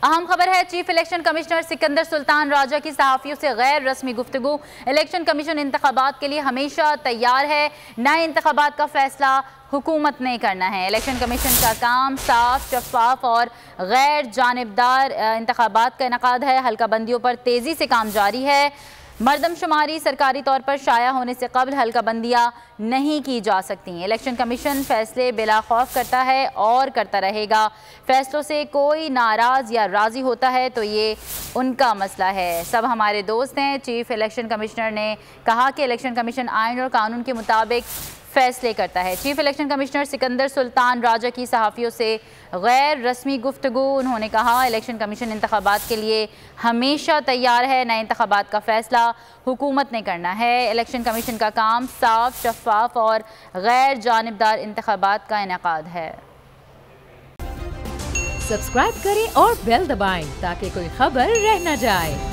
अहम खबर है, chief election commissioner Sikandar Sultan Raja की सहाफ़ियों से गैर रस्मी गुफ्तगू। इलेक्शन कमीशन इंतखाबात के लिए हमेशा तैयार है, नए इंतखाबात का फैसला हुकूमत ने करना है। इलेक्शन कमीशन का काम साफ, शफाफ और गैर जानिबदार इंतखाबात का इनेकाद है। हल्का बंदियों पर तेज़ी से काम जारी है। मरदमशुमारी सरकारी तौर पर शाया होने से कबल हल्का बंदियाँ नहीं की जा सकती। इलेक्शन कमीशन फैसले बिला खौफ करता है और करता रहेगा। फैसलों से कोई नाराज़ या राज़ी होता है तो ये उनका मसला है, सब हमारे दोस्त हैं। चीफ इलेक्शन कमिश्नर ने कहा कि इलेक्शन कमीशन आइन और कानून के मुताबिक फैसले करता है। Chief election commissioner Sikandar Sultan Raja की सहाफ़ियों से गैर रस्मी गुफ्तगू। उन्होंने कहा, इलेक्शन कमीशन इंतखाबात के लिए हमेशा तैयार है, नए इंतखाबात का फैसला हुकूमत ने करना है। इलेक्शन कमीशन का काम साफ, शफाफ और गैर जानिबदार इंतखाबात का इनेकाद है। सब्सक्राइब करें और बेल दबाएं ताकि कोई खबर रह न जाए।